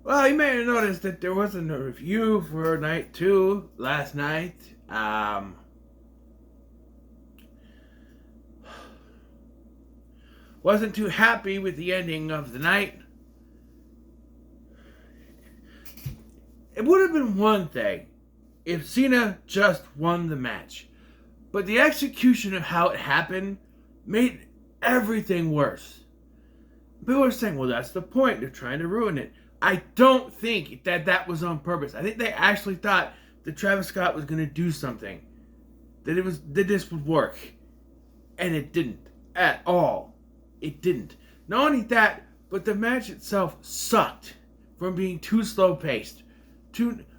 Well, you may have noticed that there wasn't a review for night two last night. Wasn't too happy with the ending of the night. It would have been one thing if Cena just won the match. But the execution of how it happened made everything worse. People are saying, well, that's the point. They're trying to ruin it. I don't think that was on purpose. I think they actually thought that Travis Scott was going to do something. That this would work. And it didn't. At all. It didn't. Not only that, but the match itself sucked from being too slow paced.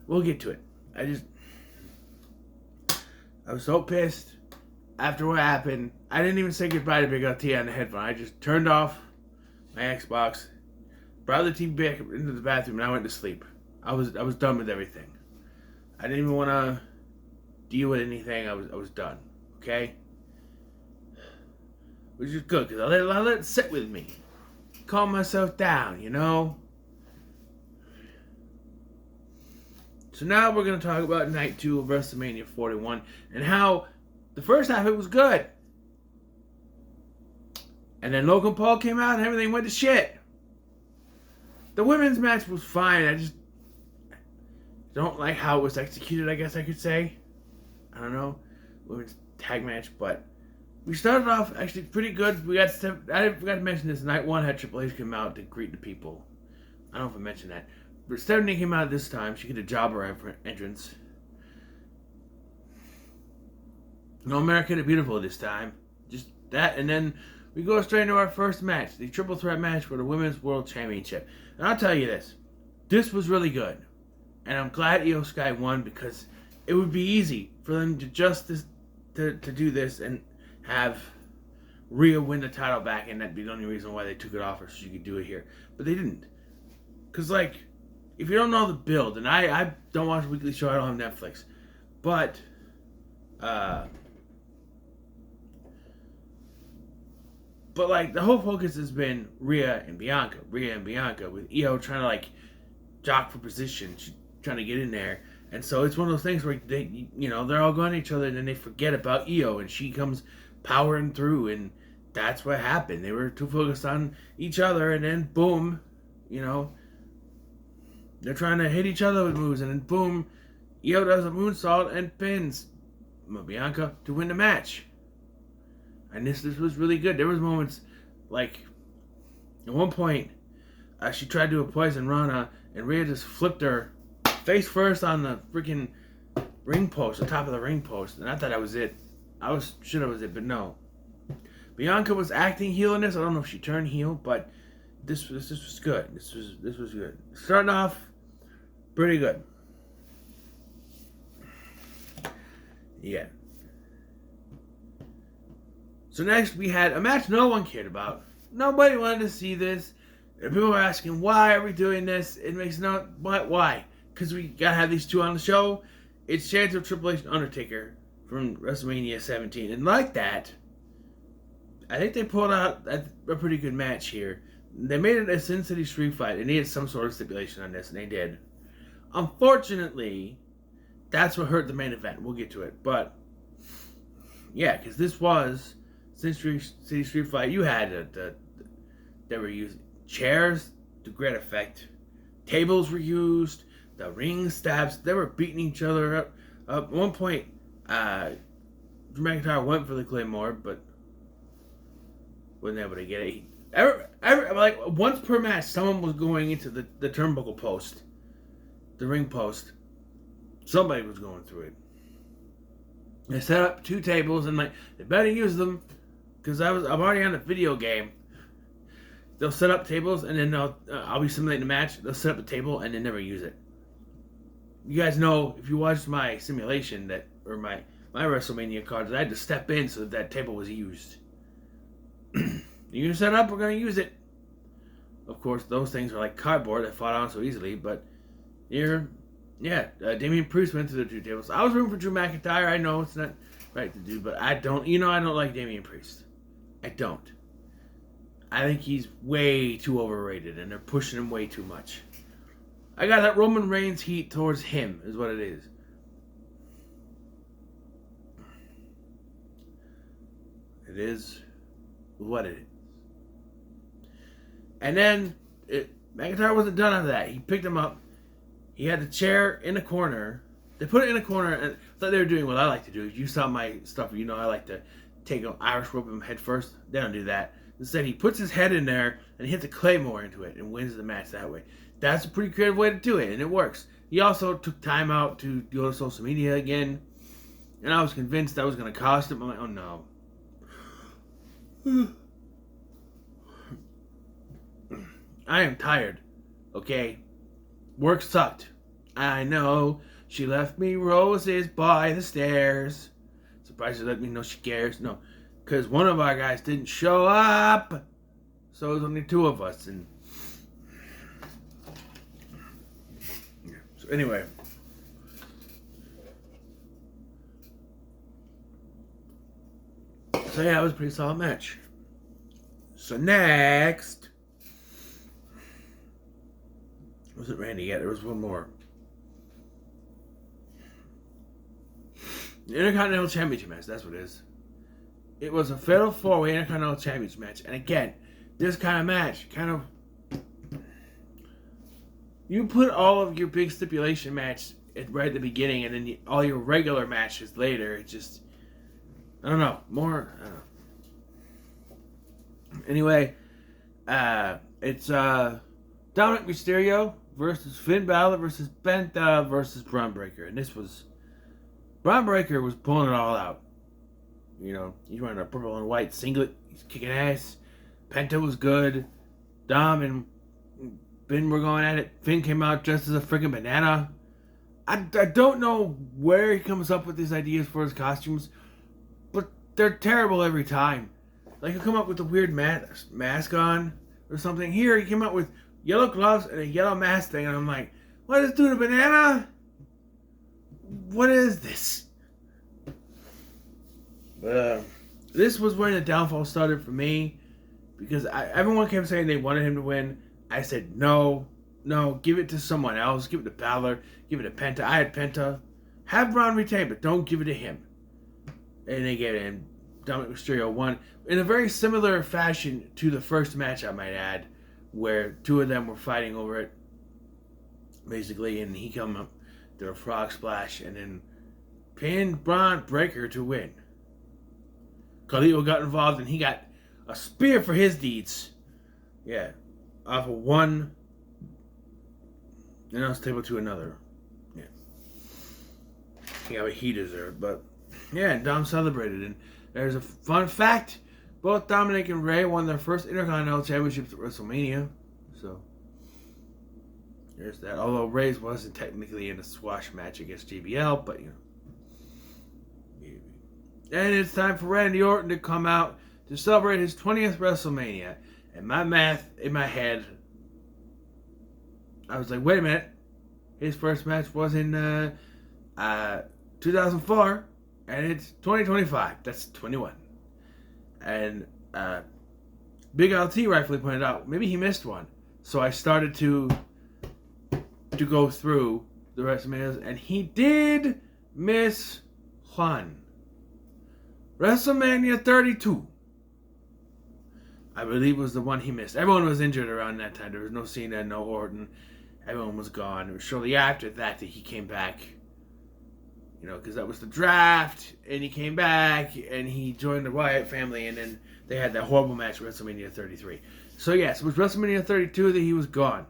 We'll get to it. I was so pissed after what happened. I didn't even say goodbye to Big LT on the headphone. I just turned off my Xbox, brought the TV back into the bathroom, and I went to sleep. I was done with everything. I didn't even want to deal with anything. I was done. Okay? Which is good, because I let it sit with me. Calm myself down, you know? So now we're going to talk about night 2 of WrestleMania 41 and how the first half it was good. And then Logan Paul came out and everything went to shit. The women's match was fine. I just don't like how it was executed, I guess I could say. I don't know. Women's tag match, but we started off actually pretty good. I forgot to mention this. Night 1 had Triple H come out to greet the people. I don't know if I mentioned that. But Stephanie came out this time. She get a jobber entrance. No America the Beautiful this time. Just that, and then we go straight into our first match, the triple threat match for the Women's World Championship. And I'll tell you this was really good. And I'm glad Io Sky won because it would be easy for them to to do this and have Rhea win the title back, and that'd be the only reason why they took it off her so she could do it here. But they didn't. Because, like, if you don't know the build, and I don't watch a weekly show, I don't have Netflix, but like the whole focus has been Rhea and Bianca, with Io trying to like jock for position, she's trying to get in there, and so it's one of those things where they're all going at each other, and then they forget about Io, and she comes powering through, and that's what happened. They were too focused on each other, and then boom, they're trying to hit each other with moves, and then boom, Io does a moonsault and pins Bianca to win the match. And this was really good. There was moments, like, at one point, she tried to do a poison Rana, and Rhea just flipped her face first on the freaking ring post, the top of the ring post. And I thought that was it. I was sure that was it, but no. Bianca was acting heel in this. I don't know if she turned heel, but this was good. This was good. Starting off pretty good. Yeah. So next we had a match no one cared about. Nobody wanted to see this. And people were asking, why are we doing this? It makes no... Why? Because we gotta have these two on the show. It's chance of Triple H and Undertaker from WrestleMania 17. And like that, I think they pulled out a pretty good match here. They made it a Sin City street fight. They needed some sort of stipulation on this, and they did. Unfortunately, that's what hurt the main event. We'll get to it. But, yeah, because this was Sin City street fight. You had they were using chairs to great effect. Tables were used. The ring stabs. They were beating each other up. At one point, Drew McIntyre went for the Claymore, but wasn't able to get it. Like once per match, someone was going into the turnbuckle post, the ring post. Somebody was going through it. They set up two tables, and like they better use them because I'm already on a video game. They'll set up tables, and then I'll be simulating the match. They'll set up a table, and then never use it. You guys know, if you watched my simulation or my WrestleMania cards, I had to step in so that table was used. You're gonna set up, we're gonna use it. Of course, those things are like cardboard that fall down so easily, but Damian Priest went to the two tables. I was rooting for Drew McIntyre. I know it's not right to do, but I don't like Damian Priest. I don't. I think he's way too overrated, and they're pushing him way too much. I got that Roman Reigns heat towards him, is what it is. It is what it is. And then McIntyre wasn't done after that. He picked him up. He had the chair in the corner. They put it in a corner, and I thought they were doing what I like to do. You saw my stuff. You know I like to take an Irish rope him head first. They don't do that. Instead, he puts his head in there and hits a claymore into it and wins the match that way. That's a pretty creative way to do it, and it works. He also took time out to go to social media again, and I was convinced that was going to cost him. I'm like, oh no. I am tired, okay? Work sucked. I know. She left me roses by the stairs. Surprised she let me know she cares. No, because one of our guys didn't show up. So it was only two of us. And yeah. So anyway. So yeah, it was a pretty solid match. So next. It wasn't Randy yet. There was one more. The Intercontinental Championship match, that's what it is. It was a Fatal 4-Way Intercontinental Championship match. And again, this kind of match, you put all of your big stipulation match right at the beginning and then all your regular matches later. It just, I don't know. Anyway, it's Dominic Mysterio versus Finn Balor versus Penta versus Braun Breaker. And this was... Braun Breaker was pulling it all out. You know, he's wearing a purple and white singlet. He's kicking ass. Penta was good. Dom and Finn were going at it. Finn came out dressed as a freaking banana. I don't know where he comes up with these ideas for his costumes, but they're terrible every time. Like, he'll come up with a weird mask on or something. Here, he came out with yellow gloves and a yellow mask thing, and I'm like, what is doing a banana? What is this? This was when the downfall started for me, because everyone kept saying they wanted him to win. I said, no, give it to someone else. Give it to Balor. Give it to Penta. I had Penta. Have Braun retain, but don't give it to him. And they gave it him. Dominic Mysterio won in a very similar fashion to the first match, I might add, where two of them were fighting over it, basically, and he come up, did a frog splash, and then pinned Braun Breaker to win. Carlito got involved, and he got a spear for his deeds. Yeah, off of one announce table to another. Yeah, he got what he deserved, but yeah, Dom celebrated, and there's a fun fact: both Dominic and Rey won their first Intercontinental Championships at WrestleMania. So there's that. Although Rey's wasn't technically in a squash match against JBL, but you know. And it's time for Randy Orton to come out to celebrate his 20th WrestleMania. And my math in my head, I was like, wait a minute. His first match was in 2004, and it's 2025. That's 21. And Big LT rightfully pointed out, maybe he missed one. So I started to go through the WrestleManias, and he did miss one. WrestleMania 32, I believe, was the one he missed. Everyone was injured around that time. There was no Cena, no Orton. Everyone was gone. It was shortly after that he came back. You know, because that was the draft, and he came back, and he joined the Wyatt family, and then they had that horrible match at WrestleMania 33. So yes, it was WrestleMania 32 that he was gone.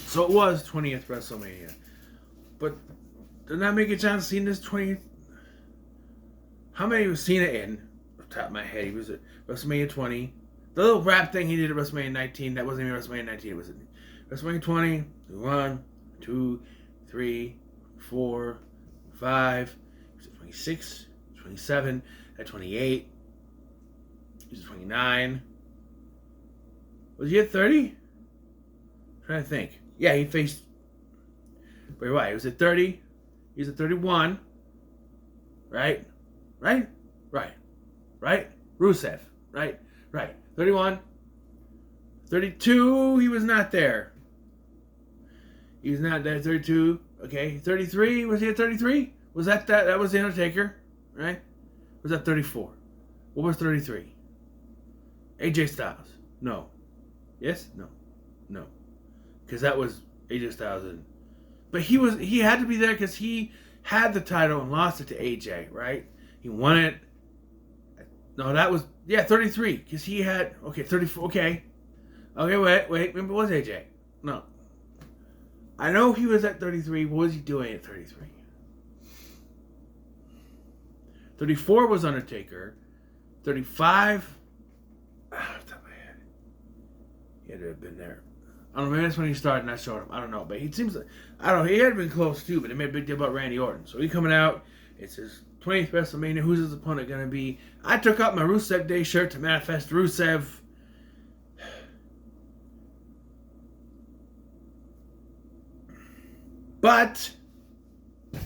So it was 20th WrestleMania. But did not make a John Cena's 20th. How many was Cena in? Off the top of my head, he was at WrestleMania 20. The little rap thing he did at WrestleMania 19, that wasn't even WrestleMania 19. It was at WrestleMania 20. 1, 2, 3, 4, 5. He was at 26, 27, at 28. He was at 29. Was he at 30? I'm trying to think. Yeah, he faced. Wait, what? He was at 30. He was at 31. Right? Right? Rusev. Right. 31. 32, he was not there. He's not there 32. Okay, 33. Was he at 33? Was that was the Undertaker, right? Was that 34? What was 33? AJ Styles. No. Yes? No. No. Because that was AJ Styles. But he had to be there because he had the title and lost it to AJ, right? He won it. No, that was 33 because he had 34. Okay, wait. Remember, was AJ? No. I know he was at 33. What was he doing at 33? 34 was Undertaker. 35. Off the top of my head. He had to have been there. I don't know, maybe that's when he started and I showed him. I don't know. But he seems like, I don't know, he had been close too, but they made a big deal about Randy Orton. So he's coming out. It's his 20th WrestleMania. Who's his opponent going to be? I took out my Rusev Day shirt to manifest Rusev. But I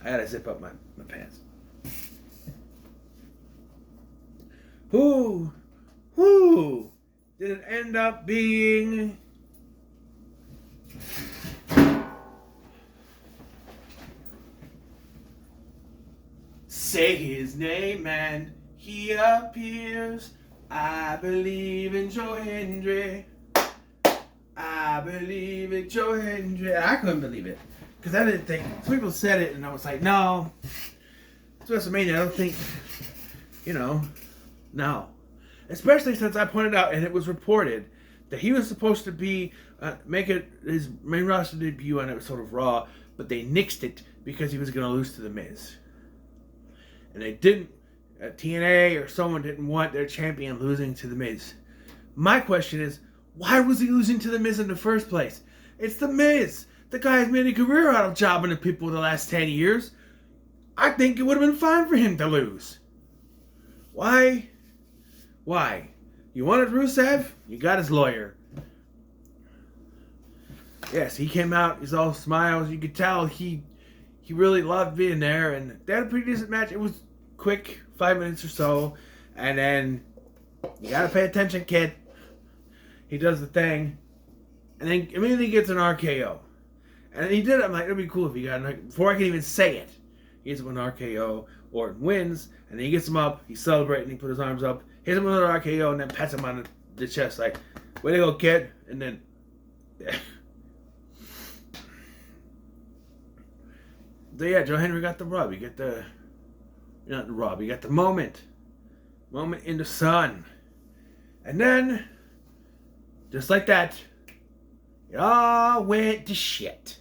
gotta zip up my pants. Who did it end up being? Say his name and he appears. I believe in Joe Hendry. I believe in Joe Hendry. I couldn't believe it. Because I didn't think. Some people said it and I was like, no. It's WrestleMania. I don't think, no. Especially since I pointed out, and it was reported, that he was supposed to be, make it his main roster debut on episode of Raw, but they nixed it because he was going to lose to The Miz. And they didn't, TNA or someone didn't want their champion losing to The Miz. My question is, why was he losing to The Miz in the first place? It's The Miz. The guy has made a career out of jobbing to people the last 10 years. I think it would have been fine for him to lose. Why? You wanted Rusev? You got his lawyer. Yes, he came out. He's all smiles. You could tell he really loved being there. And they had a pretty decent match. It was quick, 5 minutes or so. And then, you got to pay attention, kid. He does the thing. And then immediately gets an RKO. And he did it. I'm like, it'd be cool if he got an, before I can even say it. He hits him with an RKO. Orton wins. And then he gets him up. He's celebrating. He put his arms up. Hits him with another RKO. And then pats him on the chest like, way to go, kid. And then... yeah, Joe Henry got the rub. You get the... Not the rub. You got the moment. Moment in the sun. And then... Just like that, it all went to shit.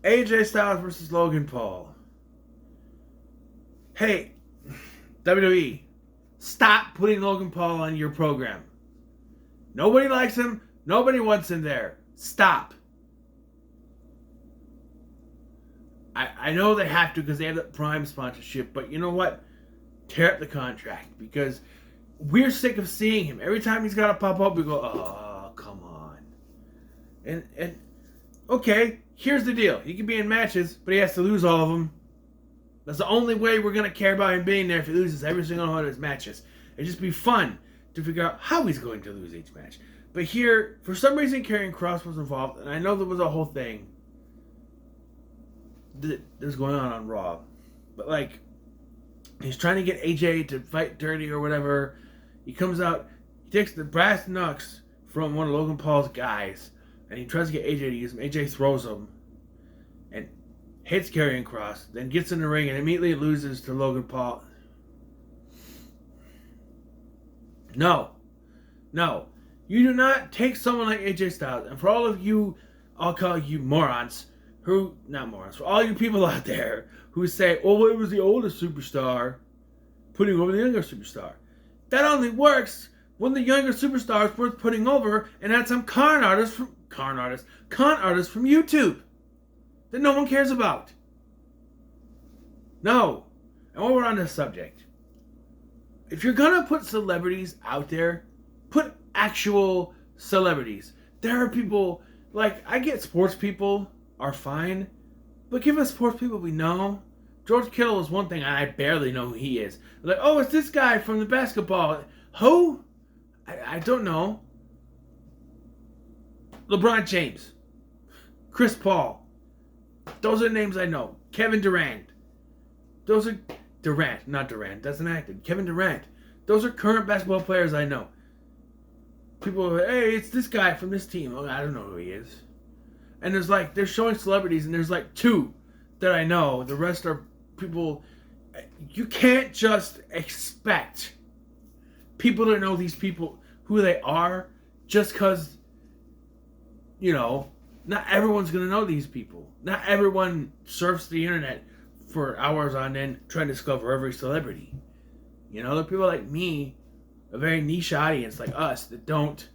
AJ Styles versus Logan Paul. Hey, WWE, stop putting Logan Paul on your program. Nobody likes him. Nobody wants him there. Stop. I know they have to because they have the Prime sponsorship, but you know what? Tear up the contract because we're sick of seeing him. Every time he's got to pop up, we go, oh, come on. And okay, here's the deal. He can be in matches, but he has to lose all of them. That's the only way we're going to care about him being there if he loses every single one of his matches. It'd just be fun to figure out how he's going to lose each match. But here, for some reason, Karrion Kross was involved, and I know there was a whole thing that was going on Raw. But, like, he's trying to get AJ to fight dirty or whatever. He comes out, he takes the brass knucks from one of Logan Paul's guys, and he tries to get AJ to use them. AJ throws them and hits Karrion Kross, then gets in the ring and immediately loses to Logan Paul. No. You do not take someone like AJ Styles, and for all of you, I'll call you morons, for all you people out there who say, oh, it was the older superstar putting over the younger superstar. That only works when the younger superstar is worth putting over and had some con artists from YouTube that no one cares about. No. And while we're on this subject, if you're gonna put celebrities out there, put actual celebrities. There are people, like, I get sports people are fine, but give us sports people we know. George Kittle is one thing, and I barely know who he is. Like, oh, it's this guy from the basketball. Who? I don't know. LeBron James, Chris Paul. Those are names I know. Kevin Durant. Those are Durant, not Durant. That's an actor. Kevin Durant. Those are current basketball players I know. People are, hey, it's this guy from this team. Oh, I don't know who he is. And they're showing celebrities, and there's like two that I know. The rest are people. You can't just expect people to know these people, who they are, just because, not everyone's going to know these people. Not everyone surfs the internet for hours on end trying to discover every celebrity. There are people like me, a very niche audience like us, that don't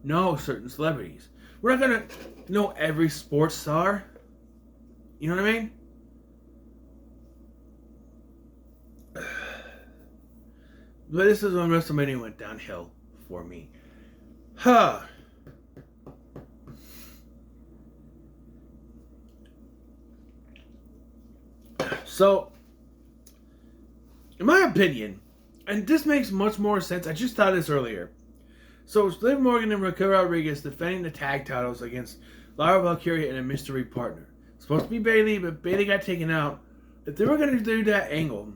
know certain celebrities. We're not going to know every sports star. You know what I mean? But this is when WrestleMania went downhill for me. So, in my opinion, and this makes much more sense, I just thought this earlier. So, it's Liv Morgan and Raquel Rodriguez defending the tag titles against Lyra Valkyria and a mystery partner. It's supposed to be Bayley, but Bayley got taken out. If they were going to do that angle,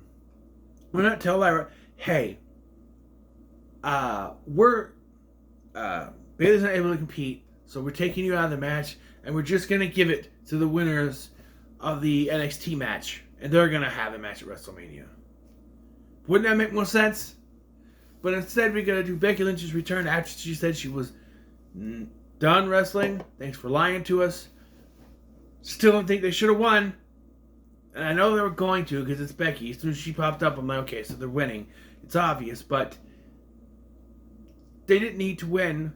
why not tell Lyra, hey, Bayley's not able to compete, so we're taking you out of the match, and we're just going to give it to the winners of the NXT match, and they're going to have a match at WrestleMania. Wouldn't that make more sense? But instead, we're going to do Becky Lynch's return after she said she was done wrestling. Thanks for lying to us. Still don't think they should have won. And I know they were going to, because it's Becky. As soon as she popped up, I'm like, okay, so they're winning. It's obvious, but they didn't need to win.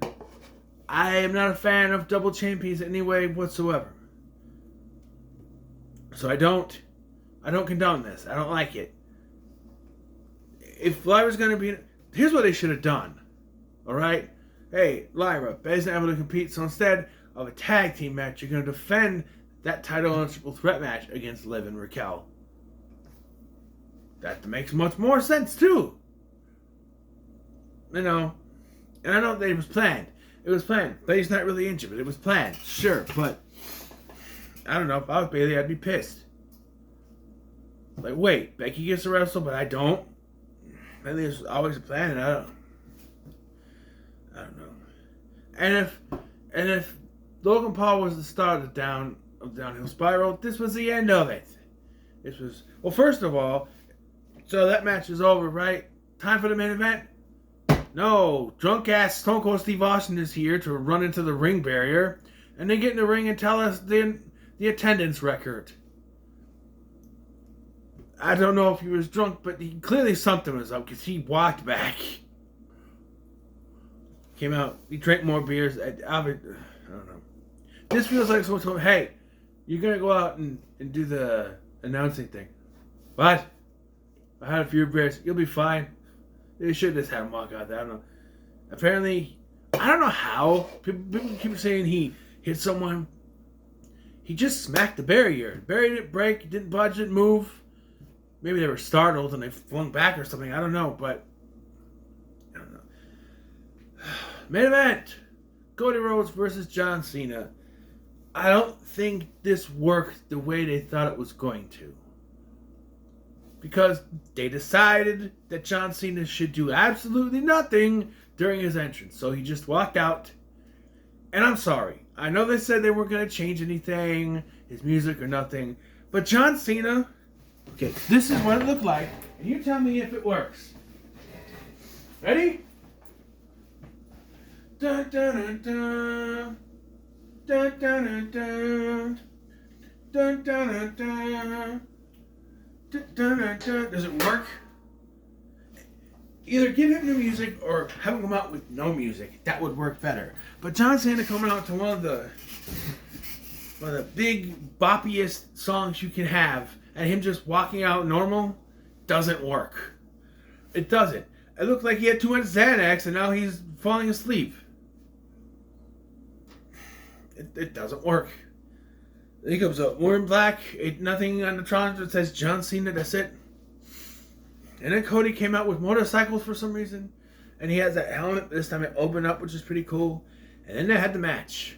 I am not a fan of double champions in any way whatsoever. So I don't condone this. I don't like it. If Lyra's going to be... Here's what they should have done. Alright? Hey, Lyra, Bayley's not able to compete, so instead of a tag team match, you're going to defend that title in a triple threat match against Liv and Raquel. That makes much more sense, too. And I know that it was planned. It was planned. Bayley's not really injured, but it was planned. Sure, but I don't know. If I was Bayley, I'd be pissed. Like, wait, Becky gets to wrestle, but I don't? Maybe it's always a plan, and I don't know. And if Logan Paul was the start of the downhill spiral, this was the end of it. This was, well, first of all, so that match is over, right? Time for the main event? No, drunk ass Stone Cold Steve Austin is here to run into the ring barrier, and then get in the ring and tell us the attendance record. I don't know if he was drunk, but clearly something was up, because he walked back. Came out, he drank more beers. I don't know. This feels like someone told him, hey, you're going to go out and do the announcing thing. What? I had a few beers. You'll be fine. They should just have him walk out there. I don't know. Apparently, I don't know how. People keep saying he hit someone. He just smacked the barrier. The barrier didn't break. It didn't budge. Didn't move. Maybe they were startled and they flung back or something. I don't know, but I don't know. Main event: Cody Rhodes versus John Cena. I don't think this worked the way they thought it was going to. Because they decided that John Cena should do absolutely nothing during his entrance. So he just walked out. And I'm sorry. I know they said they weren't going to change anything, his music or nothing. But John Cena, okay, this is what it looked like. And you tell me if it works. Ready? Dun, dun, dun, dun. Dun, dun, dun, dun. Dun, dun, dun, dun. Does it work? Either give him new music or have him come out with no music. That would work better. But John Cena coming out to one of the big boppiest songs you can have, and him just walking out normal, doesn't work. It doesn't. It looked like he had too much Xanax and now he's falling asleep. It doesn't work. He comes up more in black, nothing on the Tron that says John Cena, that's it. And then Cody came out with motorcycles for some reason. And he has that helmet. This time it opened up, which is pretty cool. And then they had the match.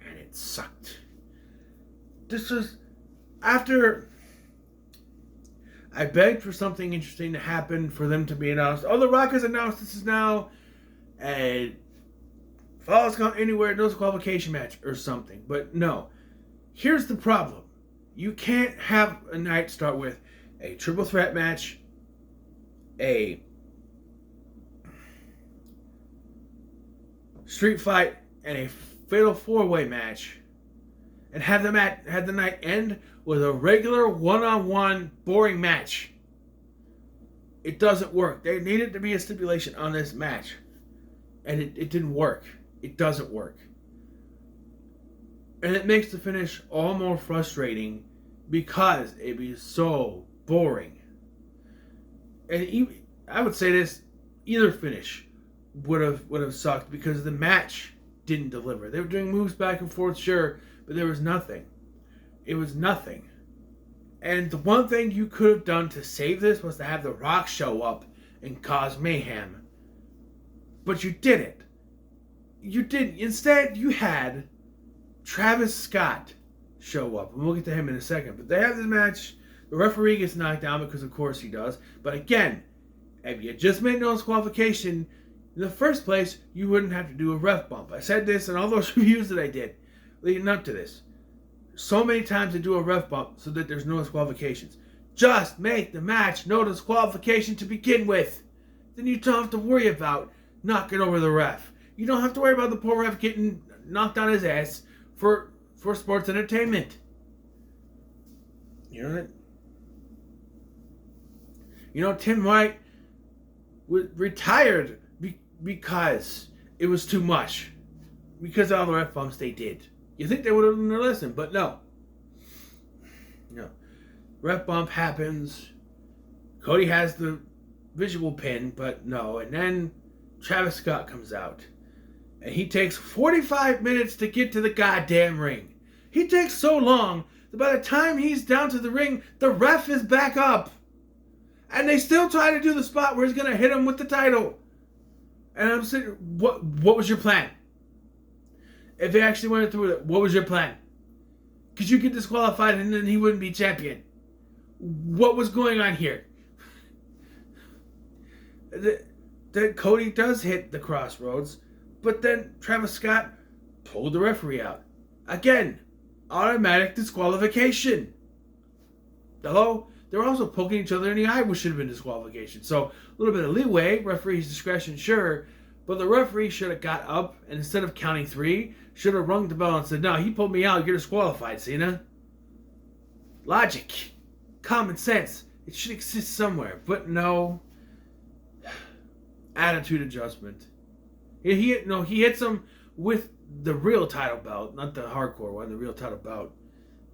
And it sucked. This was after I begged for something interesting to happen for them to be announced. Oh, The Rock has announced this is now a Falls Count Anywhere, no qualification match or something. But no. Here's the problem. You can't have a night start with a triple threat match, a street fight, and a fatal four-way match, and have the night end with a regular one-on-one boring match. It doesn't work. There needed to be a stipulation on this match, and it didn't work. It doesn't work. And it makes the finish all more frustrating because it'd be so boring. And even, I would say this, either finish would have sucked because the match didn't deliver. They were doing moves back and forth, sure, but there was nothing. It was nothing. And the one thing you could have done to save this was to have The Rock show up and cause mayhem. But you didn't. You didn't. Instead, you had Travis Scott show up. And we'll get to him in a second. But they have this match. The referee gets knocked down because of course he does. But again, if you just made no disqualification, in the first place, you wouldn't have to do a ref bump. I said this in all those reviews that I did leading up to this. So many times they do a ref bump so that there's no disqualifications. Just make the match no disqualification to begin with. Then you don't have to worry about knocking over the ref. You don't have to worry about the poor ref getting knocked on his ass for sports entertainment. You know what? You know, Tim White retired because it was too much. Because of all the ref bumps they did. You think they would have learned their lesson, but no. No. Ref bump happens. Cody has the visual pin, but no. And then Travis Scott comes out. And he takes 45 minutes to get to the goddamn ring. He takes so long that by the time he's down to the ring, the ref is back up. And they still try to do the spot where he's going to hit him with the title. And I'm saying, what was your plan? If they actually went through it, what was your plan? Because you get disqualified and then he wouldn't be champion. What was going on here? That Cody does hit the crossroads, but then Travis Scott pulled the referee out. Again, automatic disqualification. Hello? They were also poking each other in the eye, which should have been disqualification. So, a little bit of leeway, referee's discretion, sure. But the referee should have got up, and instead of counting 3, should have rung the bell and said, no, he pulled me out, you're disqualified, Cena. Logic. Common sense. It should exist somewhere. But no. Attitude adjustment. He hits him with the real title belt, not the hardcore one, the real title belt.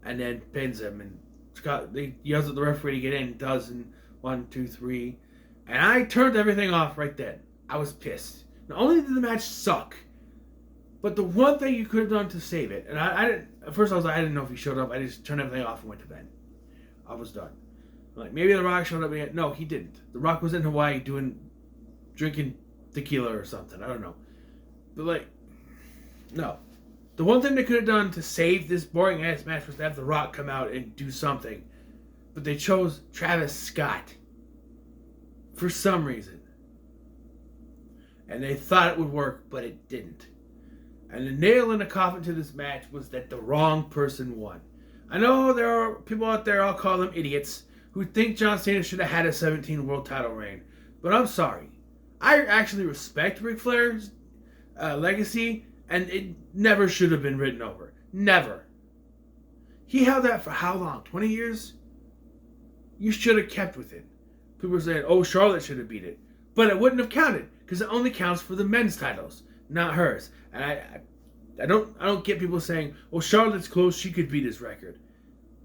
And then pins him, and Scott, he yells at the referee to get in, does in 1, 2, 3. And I turned everything off right then. I was pissed. Not only did the match suck, but the one thing you could have done to save it, and I didn't, at first I was like, I didn't know if he showed up. I just turned everything off and went to bed. I was done. Like, maybe The Rock showed up again. No, he didn't. The Rock was in Hawaii drinking tequila or something. I don't know. But, like, no. The one thing they could have done to save this boring-ass match was to have The Rock come out and do something. But they chose Travis Scott. For some reason. And they thought it would work, but it didn't. And the nail in the coffin to this match was that the wrong person won. I know there are people out there, I'll call them idiots, who think John Cena should have had a 17 world title reign. But I'm sorry. I actually respect Ric Flair's legacy, and it never should have been written over. Never. He held that for how long? 20 years? You should have kept with it. People were saying, oh, Charlotte should have beat it. But it wouldn't have counted, because it only counts for the men's titles, not hers. And I don't get people saying, well, Charlotte's close, she could beat his record.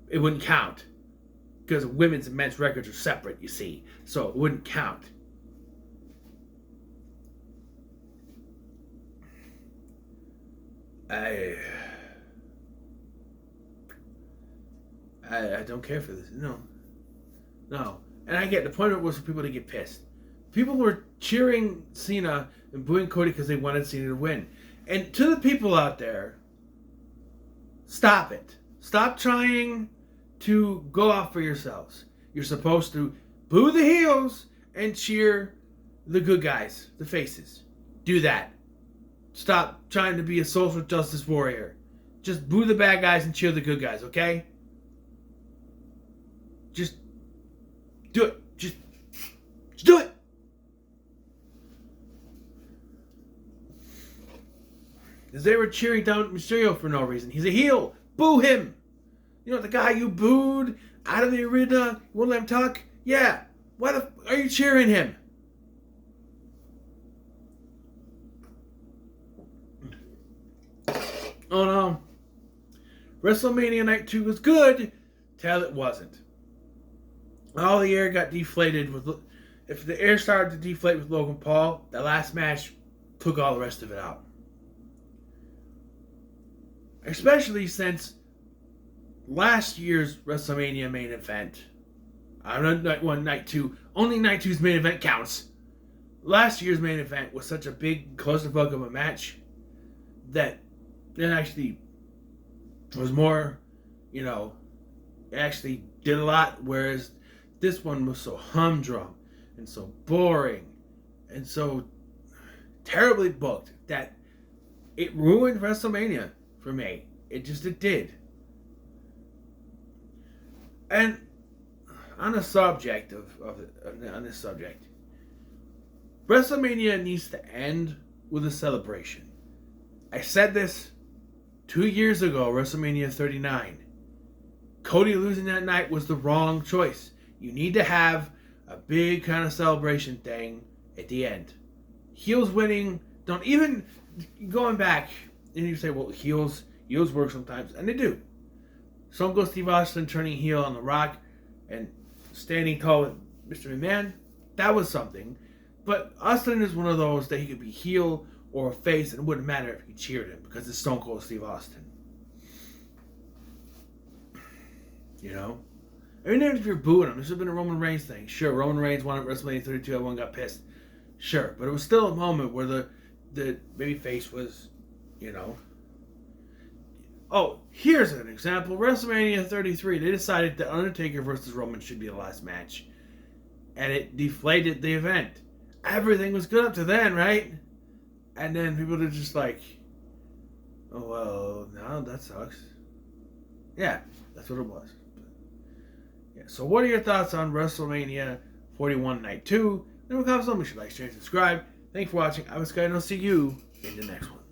It wouldn't count. Because women's and men's records are separate, you see. So it wouldn't count. I don't care for this. No. And I get the point of it was for people to get pissed. People were cheering Cena and booing Cody because they wanted Cena to win. And to the people out there, stop it. Stop trying to go out for yourselves. You're supposed to boo the heels and cheer the good guys, the faces. Do that. Stop trying to be a social justice warrior. Just boo the bad guys and cheer the good guys, okay? Just do it. Just do it. Because they were cheering down Mysterio for no reason. He's a heel. Boo him. You know, the guy you booed out of the arena, you won't let him talk? Yeah. Why the are you cheering him? Oh no. WrestleMania Night 2 was good till it wasn't. All the air got deflated with. If the air started to deflate with Logan Paul, that last match took all the rest of it out. Especially since last year's WrestleMania main event, not night 1, night 2, only night 2's main event counts. Last year's main event was such a big clusterfuck of a match that it actually was more, it actually did a lot, whereas this one was so humdrum and so boring and so terribly booked that it ruined WrestleMania for me. It did. And on the subject on this subject, WrestleMania needs to end with a celebration. I said this 2 years ago, WrestleMania 39. Cody losing that night was the wrong choice. You need to have a big kind of celebration thing at the end. Heels winning, don't even going back and you say, well, heels work sometimes, and they do. Stone Cold Steve Austin turning heel on The Rock and standing tall with Mr. McMahon, that was something. But Austin is one of those that he could be heel or a face, and it wouldn't matter if you cheered him because it's Stone Cold Steve Austin. I mean, even if you're booing him, this would have been a Roman Reigns thing. Sure, Roman Reigns won at WrestleMania 32, everyone got pissed. Sure, but it was still a moment where the babyface was, Oh, here's an example. WrestleMania 33, they decided that Undertaker versus Roman should be the last match. And it deflated the event. Everything was good up to then, right? And then people are just like, oh, well, no, that sucks. Yeah, that's what it was. Yeah. So what are your thoughts on WrestleMania 41 Night 2? Leave a comment below. Make sure you like, share, and subscribe. Thanks for watching. I was Sky, and I'll see you in the next one.